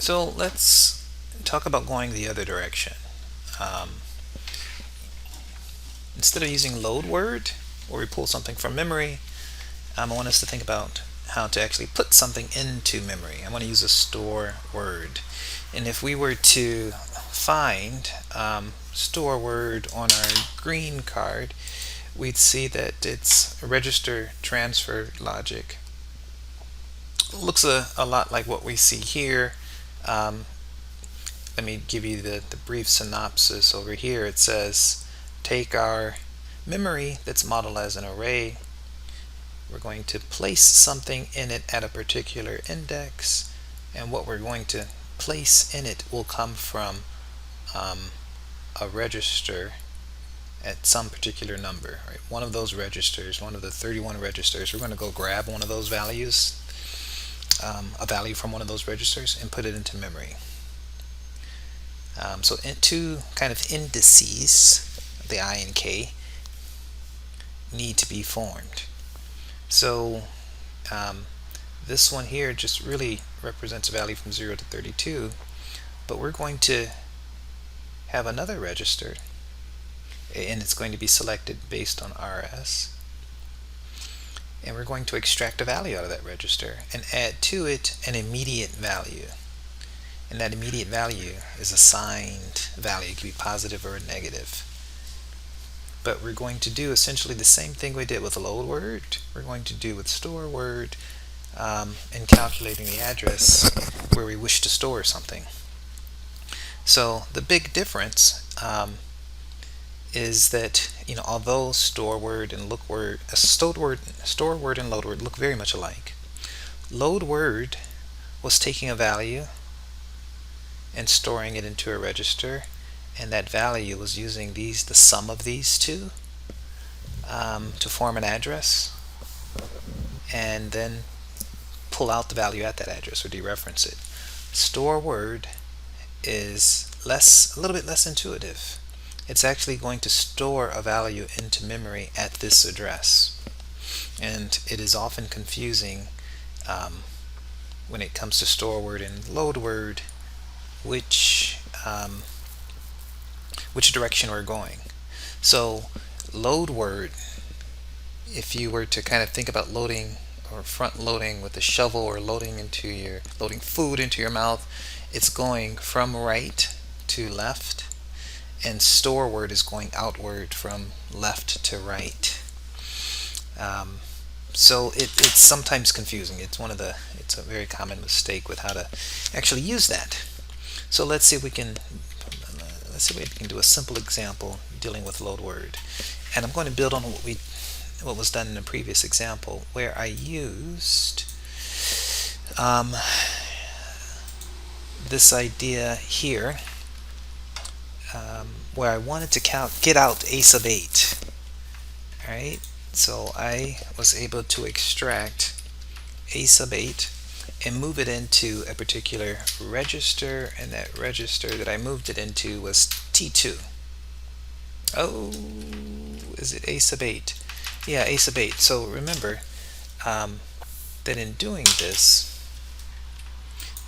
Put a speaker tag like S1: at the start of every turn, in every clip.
S1: So let's talk about going the other direction. Um, Instead of using load word, where we pull something from memory, I want us to think about how to actually put something into memory. I want to use a store word. And if we were to find store word on our green card, we'd see that it's register transfer logic. Looks a lot like what we see here. Um, Let me give you the brief synopsis over here. It says, take our memory that's modeled as an array. We're going to place something in it at a particular index, and what we're going to place in it will come from a register at some particular number. Right? One of those registers, one of the 31 registers, we're going to go grab one of those values, a value from one of those registers, and put it into memory. So two kind of indices, the I and K, need to be formed. So this one here just really represents a value from 0 to 32, but we're going to have another register, and it's going to be selected based on RS, and we're going to extract a value out of that register and add to it an immediate value. And that immediate value is a signed value. It can be positive or negative. But we're going to do essentially the same thing we did with load word. We're going to do with store word in calculating the address where we wish to store something. So the big difference is that although store word and store word and load word look very much alike, load word was taking a value and storing it into a register, and that value was using the sum of these two to form an address, and then pull out the value at that address or dereference it. Store word is a little bit less intuitive. It's actually going to store a value into memory at this address, and it is often confusing when it comes to store word and load word which direction we're going. So load word, if you were to kind of think about loading or front loading with a shovel or loading food into your mouth, it's going from right to left, and store word is going outward from left to right. So it's sometimes confusing. It's a very common mistake with how to actually use that. So let's see if we can do a simple example dealing with load word. And I'm going to build on what was done in the previous example, where I used this idea here, where I wanted to get out a sub 8. All right, so I was able to extract a sub 8 and move it into a particular register, and that register that I moved it into was T2. Oh, is it a sub 8? Yeah, a sub 8. So remember that in doing this,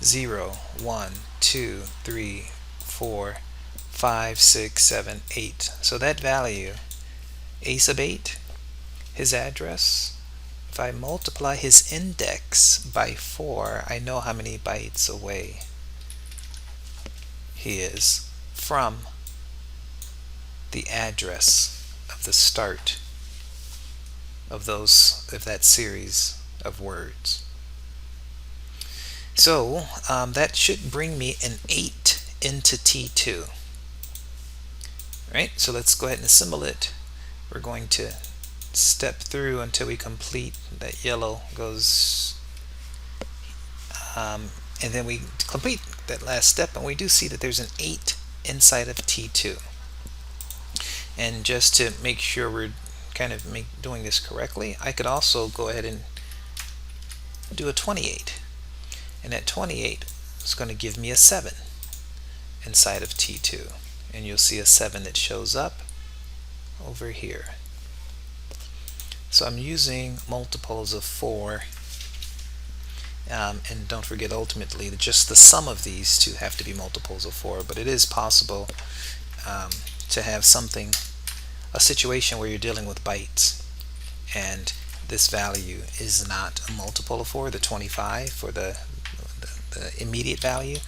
S1: 0, 1, 2, 3, 4, 5, 6, 7, 8. So that value, a sub 8, his address, if I multiply his index by 4, I know how many bytes away he is from the address of the start of that series of words. So that should bring me an 8 into T2. Right? So let's go ahead and assemble it. We're going to step through until we complete that yellow goes, and then we complete that last step, and we do see that there's an 8 inside of T2. And just to make sure we're kind of doing this correctly, I could also go ahead and do a 28, and that 28 is going to give me a 7 inside of T2, and you'll see a 7 that shows up over here. So I'm using multiples of 4 And don't forget, ultimately, just the sum of these two have to be multiples of 4. But it is possible um, to have a situation where you're dealing with bytes, and this value is not a multiple of 4, the 25 for the immediate value,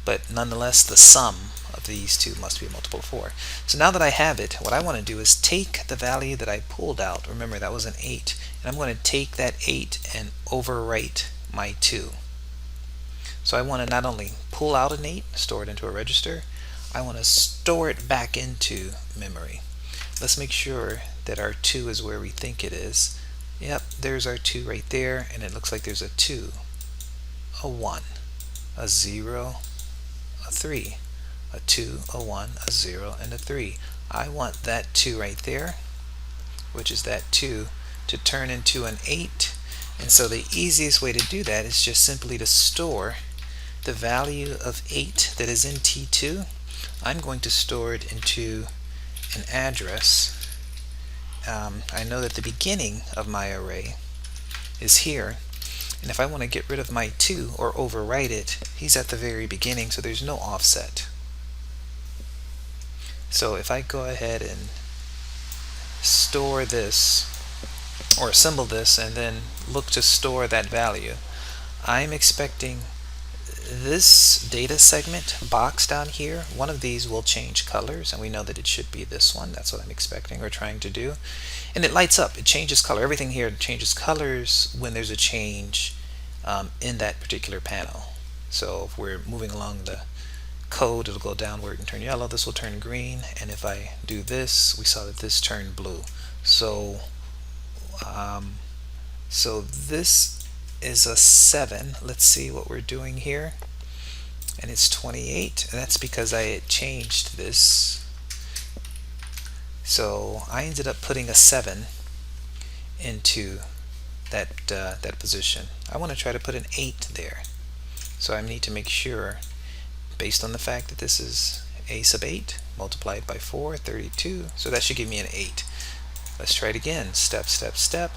S1: but nonetheless the sum of these two must be a multiple of 4. So now that I have it, what I want to do is take the value that I pulled out. Remember, that was an 8, and I'm going to take that 8 and overwrite my 2. So I want to not only pull out an 8, store it into a register, I want to store it back into memory. Let's make sure that our 2 is where we think it is. Yep, there's our 2 right there, and it looks like there's a 2, a 1, a 0, a 3, a 2, a 1, a 0, and a 3. I want that 2 right there, which is that 2, to turn into an 8. And so the easiest way to do that is just simply to store the value of 8 that is in T2. I'm going to store it into an address. I know that the beginning of my array is here, and if I want to get rid of my 2 or overwrite it, he's at the very beginning, so there's no offset. So if I go ahead and store this, or assemble this, and then look to store that value, I'm expecting this data segment box down here, one of these will change colors, and we know that it should be this one. That's what I'm expecting or trying to do. And it lights up, it changes color. Everything here changes colors when there's a change in that particular panel. So if we're moving along the code, it'll go downward and turn yellow. This will turn green, and if I do this, we saw that this turned blue. So this is a 7. Let's see what we're doing here. And it's 28, and that's because I had changed this. So I ended up putting a 7 into that position. I want to try to put an 8 there. So I need to make sure, based on the fact that this is a sub 8 multiplied by 4, 32, so that should give me an 8. Let's try it again. Step, step, step.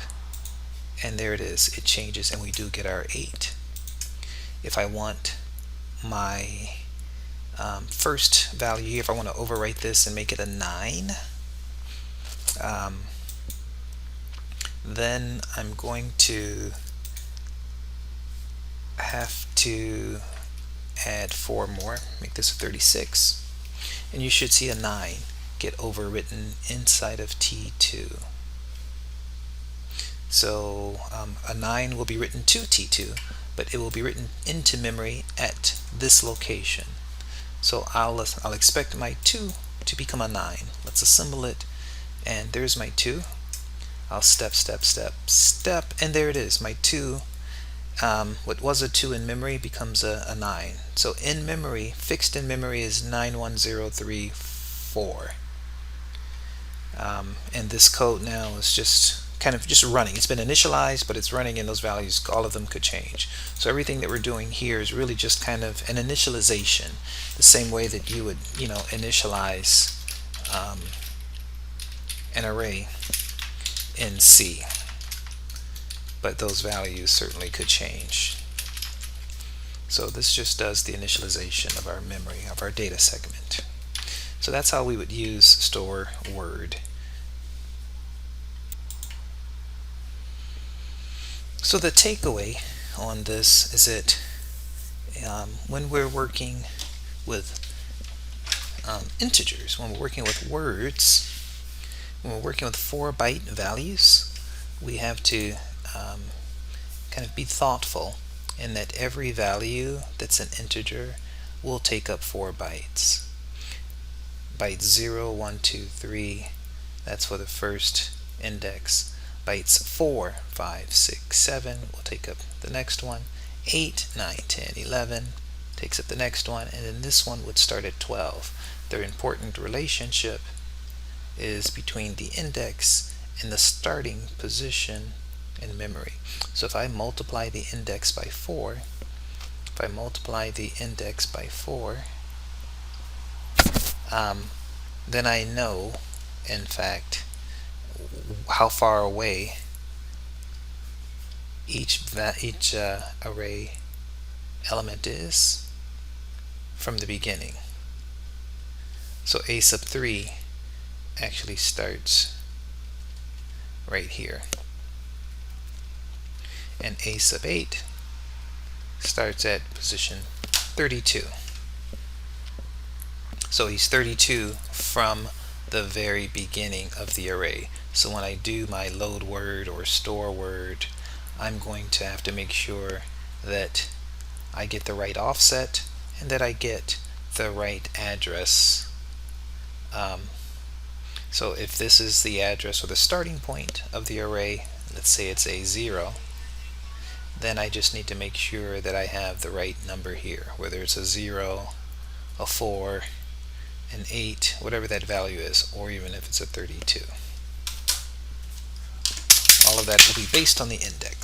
S1: And there it is. It changes, and we do get our 8. If I want my first value here, if I want to overwrite this and make it a 9, then I'm going to have to add 4 more, make this a 36, and you should see a 9 get overwritten inside of T2. So a 9 will be written to T2, but it will be written into memory at this location. So I'll expect my 2 to become a 9. Let's assemble it, and there's my 2. I'll step, step, step, step, and there it is. My 2, what was a 2 in memory becomes a 9. So in memory, fixed in memory is 91034. And this code now is just kind of just running. It's been initialized, but it's running, and those values, all of them could change. So everything that we're doing here is really just kind of an initialization, the same way that you would, initialize an array in C. But those values certainly could change. So this just does the initialization of our memory, of our data segment. So that's how we would use store word. So the takeaway on this is that when we're working with integers, when we're working with words, when we're working with 4-byte values, we have to kind of be thoughtful in that every value that's an integer will take up 4 bytes. Bytes 0, 1, 2, 3, that's for the first index. Bytes 4, 5, 6, 7 will take up the next one. 8, 9, 10, 11 takes up the next one, and then this one would start at 12. The important relationship is between the index and the starting position in memory. So if I multiply the index by 4, then I know, in fact, how far away each array element is from the beginning. So a sub 3 actually starts right here, and a sub 8 starts at position 32. So he's 32 from the very beginning of the array. So when I do my load word or store word, I'm going to have to make sure that I get the right offset and that I get the right address. So if this is the address or the starting point of the array, let's say it's a 0, then I just need to make sure that I have the right number here, whether it's a 0, a 4, an 8, whatever that value is, or even if it's a 32. All of that will be based on the index.